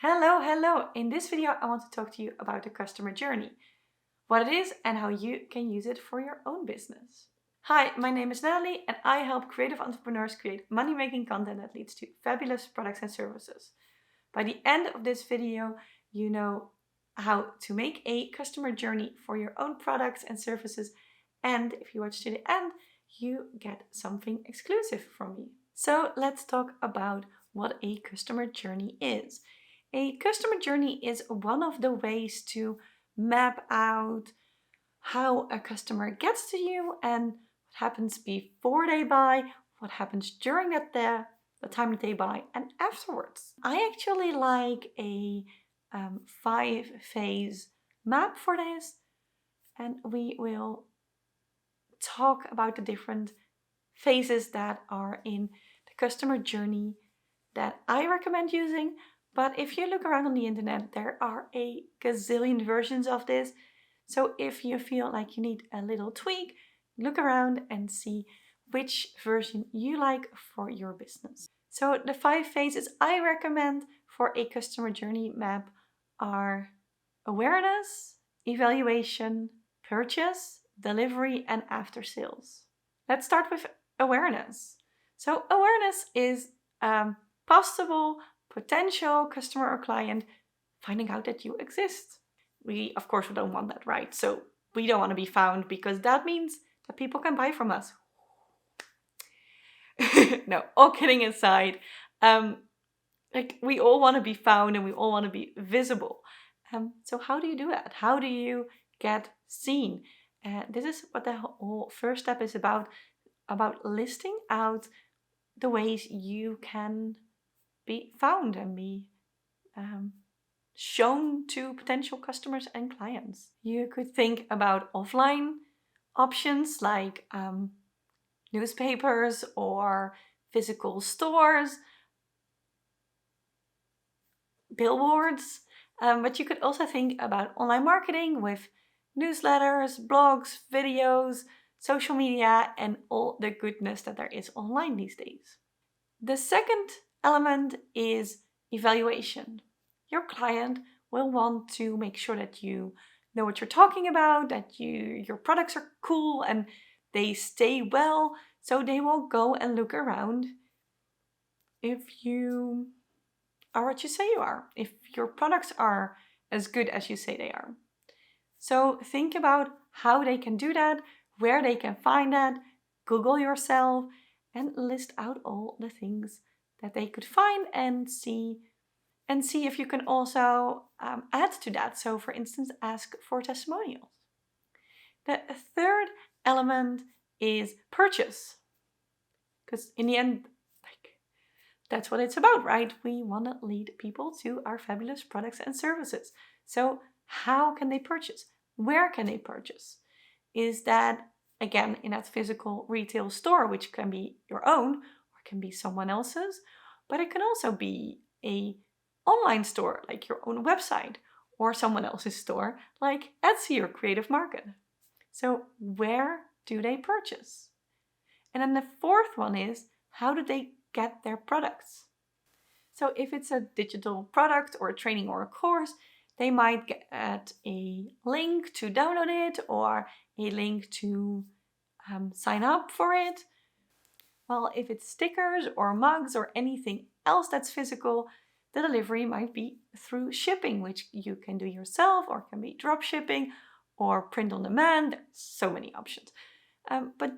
Hello. In this video, I want to talk to you about the customer journey, what it is and how you can use it for your own business. Hi, my name is Natalie and I help creative entrepreneurs create money-making content that leads to fabulous products and services. By the end of this video, you know how to make a customer journey for your own products and services. And if you watch to the end, you get something exclusive from me. So let's talk about what a customer journey is. A customer journey is one of the ways to map out how a customer gets to you and what happens before they buy, what happens during the time that they buy, and afterwards. I actually like a 5-phase map for this, and we will talk about the different phases that are in the customer journey that I recommend using. But if you look around on the internet, there are a gazillion versions of this. So if you feel like you need a little tweak, look around and see which version you like for your business. So the 5 phases I recommend for a customer journey map are awareness, evaluation, purchase, delivery, and after sales. Let's start with awareness. So awareness is possible potential customer or client finding out that you exist. We, of course, don't want that, right? So we don't want to be found because that means that people can buy from us. No, all kidding aside, we all want to be found and we all want to be visible. So how do you do that? How do you get seen? This is what the whole first step is about listing out the ways you can be found and be shown to potential customers and clients. You could think about offline options like newspapers or physical stores, billboards, but you could also think about online marketing with newsletters, blogs, videos, social media, and all the goodness that there is online these days. The second element is evaluation. Your client will want to make sure that you know what you're talking about, that your products are cool and they stay well, so they will go and look around if you are what you say you are, if your products are as good as you say they are. So think about how they can do that, where they can find that, Google yourself, and list out all the things that they could find and see if you can also add to that. So for instance, ask for testimonials. The third element is purchase, because in the end, that's what it's about, right? We want to lead people to our fabulous products and services. So how can they purchase? Where can they purchase? Is that, again, in that physical retail store, which can be your own or can be someone else's, but it can also be a online store like your own website or someone else's store like Etsy or Creative Market. So where do they purchase? And then the fourth one is, how do they get their products? So if it's a digital product or a training or a course, they might get a link to download it or a link to sign up for it. Well, if it's stickers or mugs or anything else that's physical, the delivery might be through shipping, which you can do yourself or can be drop shipping or print on demand. There's so many options. But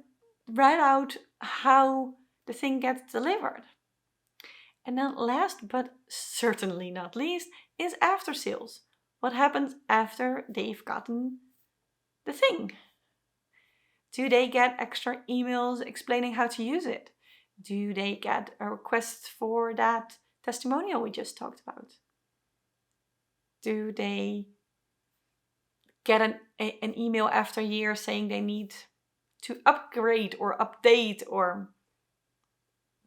write out how the thing gets delivered. And then last but certainly not least is after sales. What happens after they've gotten the thing? Do they get extra emails explaining how to use it? Do they get a request for that testimonial we just talked about? Do they get an email after a year saying they need to upgrade or update or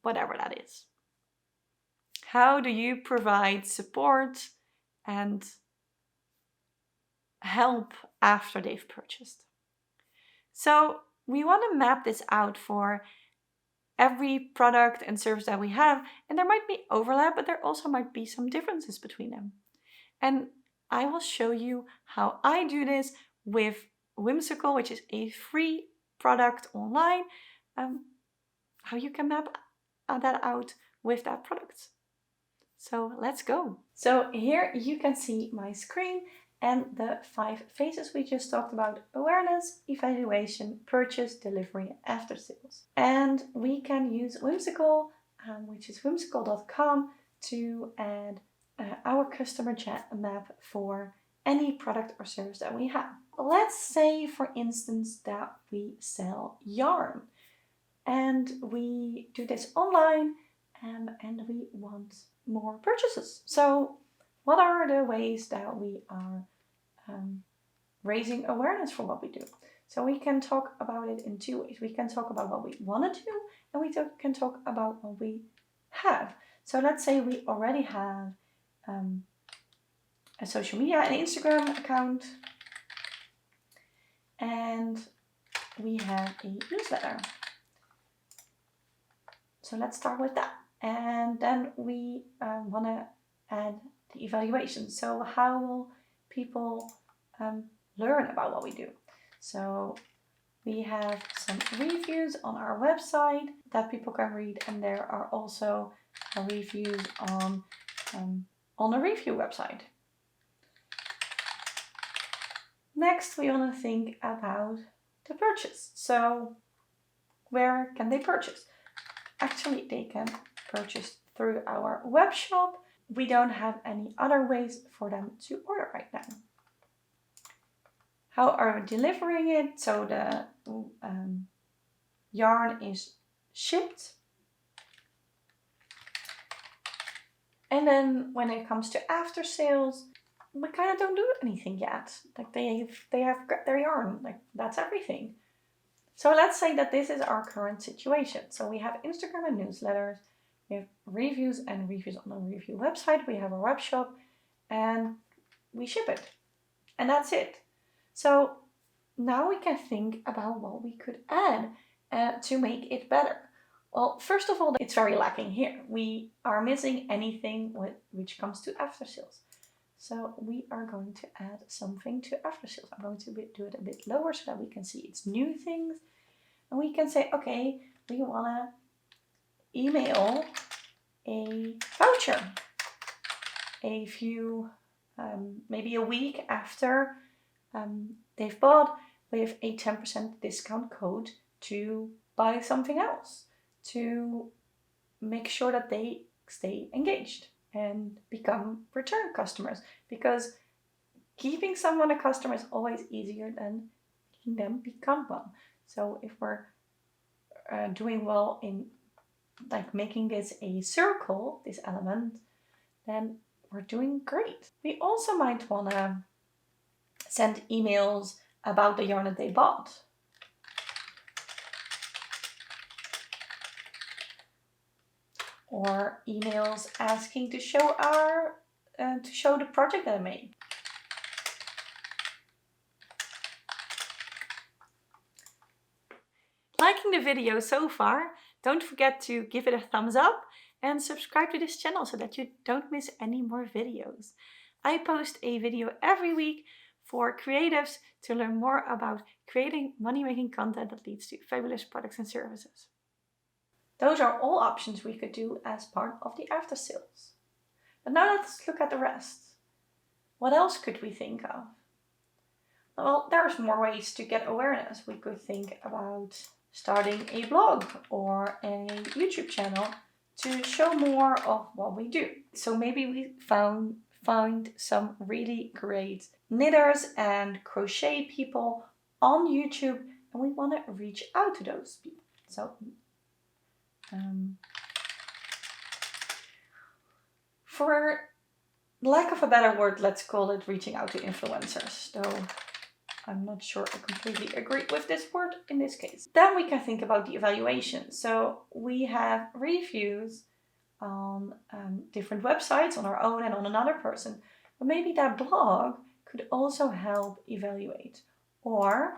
whatever that is? How do you provide support and help after they've purchased? So we want to map this out for every product and service that we have, and there might be overlap, but there also might be some differences between them. And I will show you how I do this with Whimsical, which is a free product online, how you can map that out with that product. So let's go. So here you can see my screen and the 5 phases we just talked about: awareness, evaluation, purchase, delivery, and after sales. And we can use Whimsical, which is whimsical.com, to add our customer map for any product or service that we have. Let's say, for instance, that we sell yarn and we do this online, and we want more purchases. So what are the ways that we are raising awareness for what we do? So we can talk about it in 2 ways. We can talk about what we want to do, and we can talk about what we have. So let's say we already have a social media, an Instagram account, and we have a newsletter. So let's start with that. And then we want to add the evaluation. So how will people learn about what we do? So we have some reviews on our website that people can read, and there are also reviews on a review website. Next, we want to think about the purchase. So where can they purchase? Actually, they can purchase through our web shop. We don't have any other ways for them to order right now. How are we delivering it? So the yarn is shipped. And then when it comes to after sales, we kind of don't do anything yet. Like they have their yarn, like that's everything. So let's say that this is our current situation. So we have Instagram and newsletters, we have reviews and reviews on the review website, we have a web shop, and we ship it. And that's it. So now we can think about what we could add to make it better. Well, first of all, it's very lacking here. We are missing anything which comes to after sales. So we are going to add something to after sales. I'm going to do it a bit lower so that we can see its new things. And we can say, okay, we want to email a voucher a few, maybe a week after they've bought, with a 10% discount code to buy something else, to make sure that they stay engaged and become return customers, because keeping someone a customer is always easier than making them become one. So if we're doing well in like making this a circle, this element, then we're doing great. We also might want to send emails about the yarn that they bought. Or emails asking to show the project that I made. Liking the video so far, don't forget to give it a thumbs up and subscribe to this channel so that you don't miss any more videos. I post a video every week for creatives to learn more about creating money-making content that leads to fabulous products and services. Those are all options we could do as part of the after sales. But now let's look at the rest. What else could we think of? Well, there's more ways to get awareness. We could think about starting a blog or a YouTube channel to show more of what we do. So maybe we find some really great knitters and crochet people on YouTube, and we want to reach out to those people. So for lack of a better word, let's call it reaching out to influencers, though I'm not sure I completely agree with this word in this case. Then we can think about the evaluation. So we have reviews on different websites, on our own and on another person, but maybe that blog could also help evaluate. Or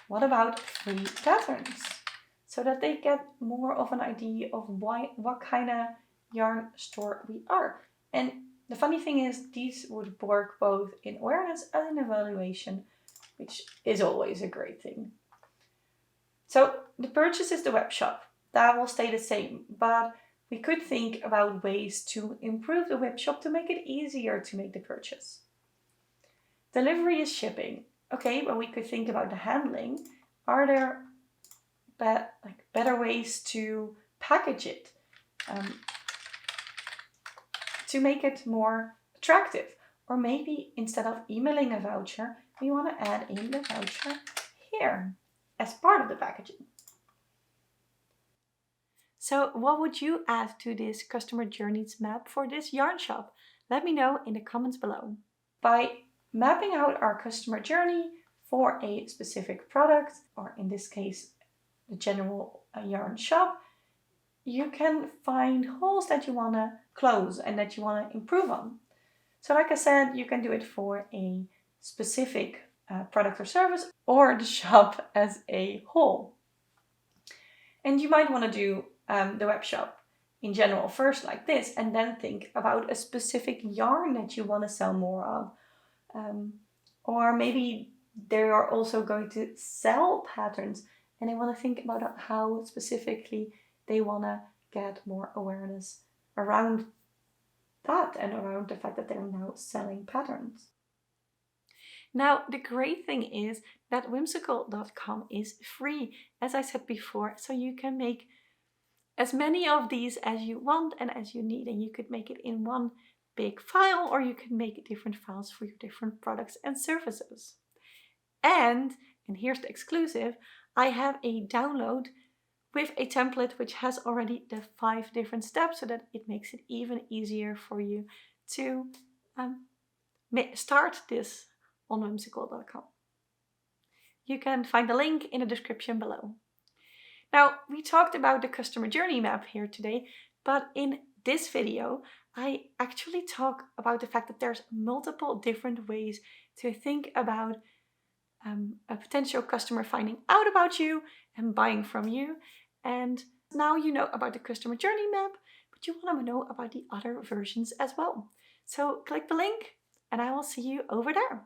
what about free patterns? so that they get more of an idea of what kind of yarn store we are. And the funny thing is, these would work both in awareness and in evaluation, which is always a great thing. So the purchase is the web shop. That will stay the same, but we could think about ways to improve the web shop to make it easier to make the purchase. Delivery is shipping. Okay, but we could think about the handling. Are there better ways to package it to make it more attractive? Or maybe instead of emailing a voucher, we want to add in the voucher here as part of the packaging. So what would you add to this customer journeys map for this yarn shop? Let me know in the comments below. By mapping out our customer journey for a specific product, or in this case, the general yarn shop, you can find holes that you want to close and that you want to improve on. So like I said, you can do it for a specific product or service, or the shop as a whole. And you might want to do the web shop in general first like this, and then think about a specific yarn that you want to sell more of. Or maybe they are also going to sell patterns and they want to think about how specifically they want to get more awareness around that and around the fact that they're now selling patterns. Now, the great thing is that whimsical.com is free, as I said before, so you can make as many of these as you want and as you need, and you could make it in one big file, or you can make different files for your different products and services. And here's the exclusive, I have a download with a template which has already the 5 different steps, so that it makes it even easier for you to start this on whimsical.com. You can find the link in the description below. Now, we talked about the customer journey map here today, but in this video, I actually talk about the fact that there's multiple different ways to think about a potential customer finding out about you and buying from you. And now you know about the customer journey map, but you want to know about the other versions as well. So click the link and I will see you over there.